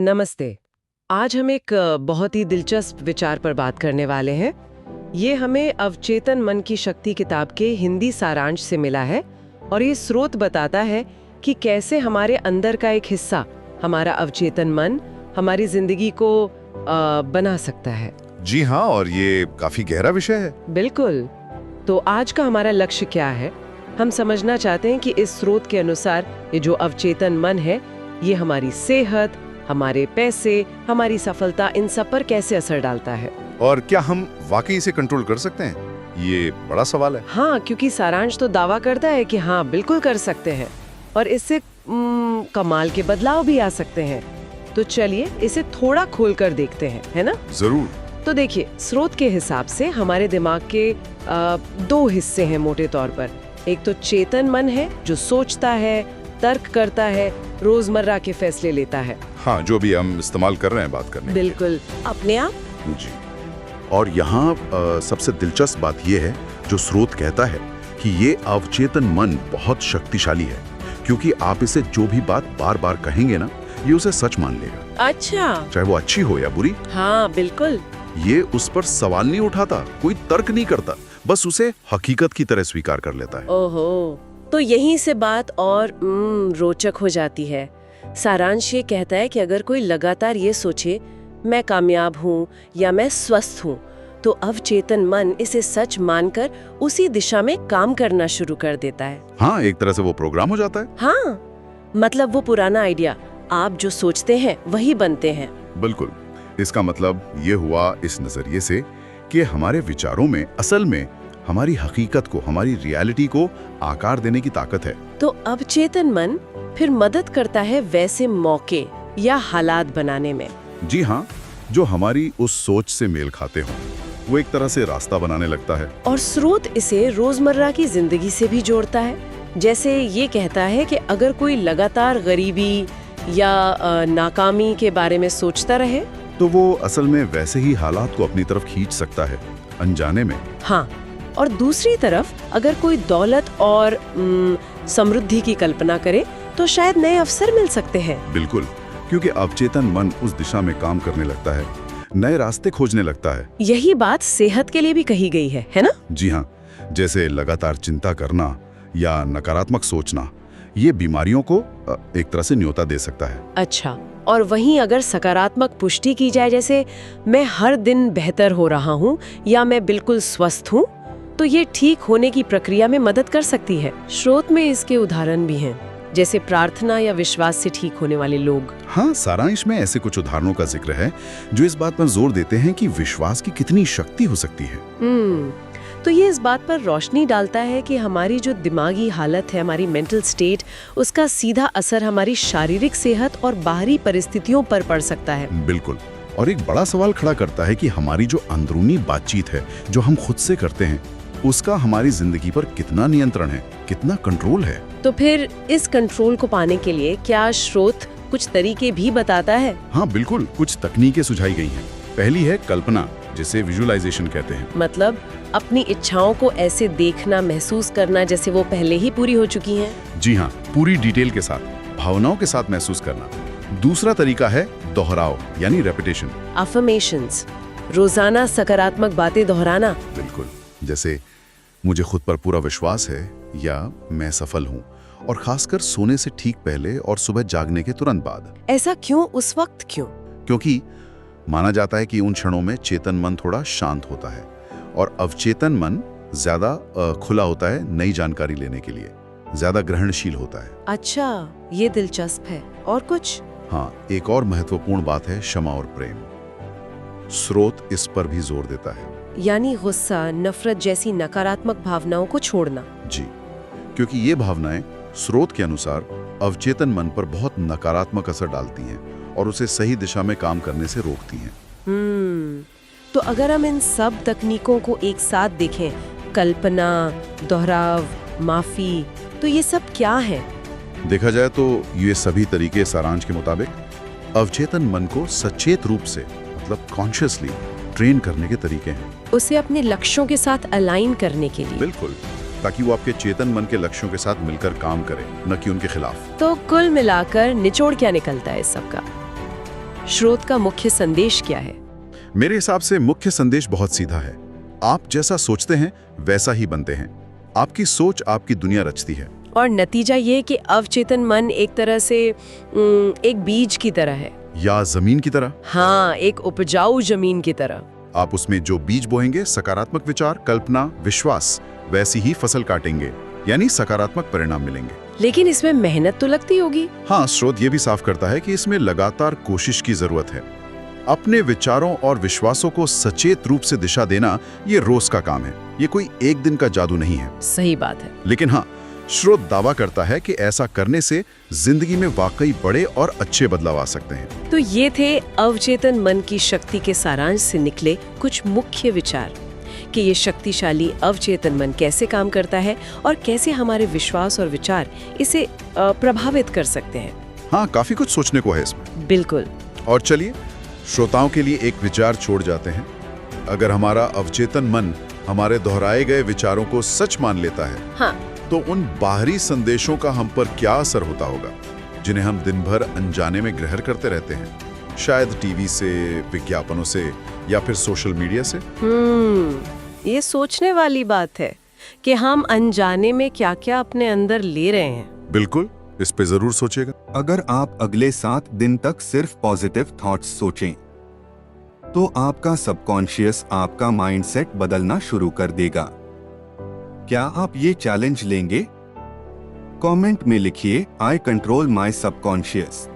नमस्ते। आज हम एक बहुत ही दिलचस्प विचार पर बात करने वाले हैं। ये हमें अवचेतन मन की शक्ति किताब के हिंदी सारांश से मिला है और ये स्रोत बताता है कि कैसे हमारे अंदर का एक हिस्सा, हमारा अवचेतन मन, हमारी जिंदगी को बना सकता है। जी हाँ, और ये काफी गहरा विषय है। बिल्कुल। तो आज का हमारा लक्ष्य क्या है? हम समझना चाहते हैं कि इस स्रोत के अनुसार ये जो अवचेतन मन है, ये हमारी सेहत, हमारे पैसे, हमारी सफलता, इन सब पर कैसे असर डालता है। और क्या हम वाकई इसे कंट्रोल कर सकते हैं? ये बड़ा सवाल है। हाँ, क्योंकि सारांश तो दावा करता है कि हाँ, बिल्कुल कर सकते हैं और इससे कमाल के बदलाव भी आ सकते हैं। तो चलिए इसे थोड़ा खोल कर देखते हैं, है ना? जरूर। तो देखिए, स्रोत के हिसाब से हमारे दिमाग के दो हिस्से हैं मोटे तौर पर। एक तो चेतन मन है जो सोचता है, तर्क करता है, रोजमर्रा के फैसले लेता है। हाँ, जो भी हम इस्तेमाल कर रहे हैं बात करने। बिल्कुल, अपने आप। जी। और यहाँ सबसे दिलचस्प बात यह है जो स्रोत कहता है कि ये अवचेतन मन बहुत शक्तिशाली है, क्योंकि आप इसे जो भी बात बार बार कहेंगे ना, ये उसे सच मान लेगा। अच्छा। चाहे वो अच्छी हो या बुरी। हाँ, बिल्कुल। ये उस पर सवाल नहीं उठाता, कोई तर्क नहीं करता, बस उसे हकीकत की तरह स्वीकार कर लेता है। ओहो, तो यहीं से बात और रोचक हो जाती है। सारांश ये कहता है कि अगर कोई लगातार ये सोचे मैं कामयाब हूँ या मैं स्वस्थ हूँ, तो अवचेतन मन इसे सच मानकर उसी दिशा में काम करना शुरू कर देता है। हाँ, एक तरह से वो प्रोग्राम हो जाता है। हाँ, मतलब वो पुराना आइडिया, आप जो सोचते हैं वही बनते हैं। बिल्कुल। इसका मतलब ये हुआ इस नजरिए से कि हमारे विचारों में असल में हमारी हकीकत को, हमारी रियलिटी को आकार देने की ताकत है। तो अवचेतन मन फिर मदद करता है वैसे मौके या हालात बनाने में। जी हाँ, जो हमारी उस सोच से मेल खाते हों, वो एक तरह से रास्ता बनाने लगता है। और स्रोत इसे रोजमर्रा की जिंदगी से भी जोड़ता है। जैसे ये कहता है कि अगर कोई लगातार गरीबी या नाकामी के बारे में सोचता रहे, तो वो असल में वैसे ही हालात को अपनी तरफ खींच सकता है, अनजाने में। हाँ, और दूसरी तरफ अगर कोई दौलत और समृद्धि की कल्पना करे, तो शायद नए अवसर मिल सकते हैं। बिल्कुल, क्योंकि अवचेतन मन उस दिशा में काम करने लगता है, नए रास्ते खोजने लगता है। यही बात सेहत के लिए भी कही गई है ना? जी हाँ, जैसे लगातार चिंता करना या नकारात्मक सोचना, ये बीमारियों को एक तरह से न्योता दे सकता है। अच्छा, और वहीं अगर सकारात्मक पुष्टि की जाए, जैसे मैं हर दिन बेहतर हो रहा हूँ या मैं बिल्कुल स्वस्थ हूँ, तो ये ठीक होने की प्रक्रिया में मदद कर सकती है। स्रोत में इसके उदाहरण भी हैं, जैसे प्रार्थना या विश्वास से ठीक होने वाले लोग। हाँ, सारांश में ऐसे कुछ उदाहरणों का जिक्र है जो इस बात पर जोर देते हैं कि विश्वास की कितनी शक्ति हो सकती है। तो ये इस बात पर रोशनी डालता है कि हमारी जो दिमागी हालत है, हमारी मेंटल स्टेट, उसका सीधा असर हमारी शारीरिक सेहत और बाहरी परिस्थितियों पर पड़ सकता है। बिल्कुल। और एक बड़ा सवाल खड़ा करता है कि हमारी जो अंदरूनी बातचीत है, जो हम खुद से करते हैं, उसका हमारी जिंदगी पर कितना नियंत्रण है, कितना कंट्रोल है। तो फिर इस कंट्रोल को पाने के लिए क्या स्रोत कुछ तरीके भी बताता है? हाँ बिल्कुल, कुछ तकनीकें सुझाई गई हैं। पहली है कल्पना, जिसे विजुअलाइजेशन कहते हैं। मतलब अपनी इच्छाओं को ऐसे देखना, महसूस करना जैसे वो पहले ही पूरी हो चुकी हैं। जी हाँ, पूरी डिटेल के साथ, भावनाओं के साथ महसूस करना। दूसरा तरीका है दोहराव, यानी रेपिटेशन। अफर्मेशंस, रोजाना सकारात्मक बातें दोहराना। बिल्कुल, जैसे मुझे खुद पर पूरा विश्वास है या मैं सफल हूँ, और खासकर सोने से ठीक पहले और सुबह जागने के तुरंत बाद। ऐसा क्यों, उस वक्त क्यों? क्योंकि माना जाता है कि उन क्षणों में चेतन मन थोड़ा शांत होता है और अवचेतन मन ज्यादा खुला होता है नई जानकारी लेने के लिए, ज्यादा ग्रहणशील होता है। अच्छा, ये दिलचस्प है। और कुछ? हाँ, एक और महत्वपूर्ण बात है क्षमा और प्रेम। स्रोत इस पर भी जोर देता है, यानी गुस्सा, नफरत जैसी नकारात्मक भावनाओं को छोड़ना। जी, क्योंकि ये भावनाएं स्रोत के अनुसार अवचेतन मन पर बहुत नकारात्मक असर डालती हैं और उसे सही दिशा में काम करने से रोकती हैं। तो अगर हम इन सब तकनीकों को एक साथ देखें, कल्पना, दोहराव, माफी, तो ये सब क्या है? देखा जाए तो ये सभी तरीके सारांश के मुताबिक अवचेतन मन को सचेत रूप से, मतलब कॉन्शियसली ट्रेन करने के तरीके हैं। उसे अपने लक्ष्यों के साथ अलाइन करने के लिए। बिल्कुल, ताकि वो आपके चेतन मन के लक्ष्यों के साथ मिलकर काम करे, न कि उनके खिलाफ। तो कुल मिलाकर निचोड़ क्या निकलता है इस सब का? स्रोत का मुख्य संदेश क्या है? मेरे हिसाब से मुख्य संदेश बहुत सीधा है। आप जैसा सोचते हैं वैसा ही बनते हैं। आपकी सोच आपकी दुनिया रचती है। और नतीजा ये कि अवचेतन मन एक तरह से एक बीज की तरह है, या जमीन की तरह। हाँ, एक उपजाऊ जमीन की तरह। आप उसमें जो बीज बोएंगे, सकारात्मक विचार, कल्पना, विश्वास, वैसी ही फसल काटेंगे, यानी सकारात्मक परिणाम मिलेंगे। लेकिन इसमें मेहनत तो लगती होगी। हाँ, स्रोत ये भी साफ करता है कि इसमें लगातार कोशिश की जरूरत है। अपने विचारों और विश्वासों को सचेत रूप से दिशा देना ये रोज का काम है। ये कोई एक दिन का जादू नहीं है। सही बात है। लेकिन हाँ, स्रोत दावा करता है कि ऐसा करने से जिंदगी में वाकई बड़े और अच्छे बदलाव आ सकते हैं। तो ये थे अवचेतन मन की शक्ति के सारांश से निकले कुछ मुख्य विचार कि ये शक्तिशाली अवचेतन मन कैसे काम करता है और कैसे हमारे विश्वास और विचार इसे प्रभावित कर सकते हैं। हाँ, काफी कुछ सोचने को है इसमें। बिल्कुल। और चलिए श्रोताओं के लिए एक विचार छोड़ जाते हैं। अगर हमारा अवचेतन मन हमारे दोहराए गए विचारों को सच मान लेता है, हाँ, तो उन बाहरी संदेशों का हम पर क्या असर होता होगा जिन्हें हम दिन भर अनजाने में ग्रहण करते रहते हैं, शायद टीवी से, विज्ञापनों से या फिर सोशल मीडिया से। ये सोचने वाली बात है कि हम अनजाने में क्या-क्या अपने अंदर ले रहे हैं। बिल्कुल, इस पे जरूर सोचिएगा। अगर आप अगले 7 दिन तक सिर्फ पॉजिटिव थॉट्स सोचें, तो आपका सबकॉन्शियस आपका माइंडसेट बदलना शुरू कर देगा। क्या आप ये चैलेंज लेंगे? कमेंट में लिखिए, आई कंट्रोल माई सबकॉन्शियस।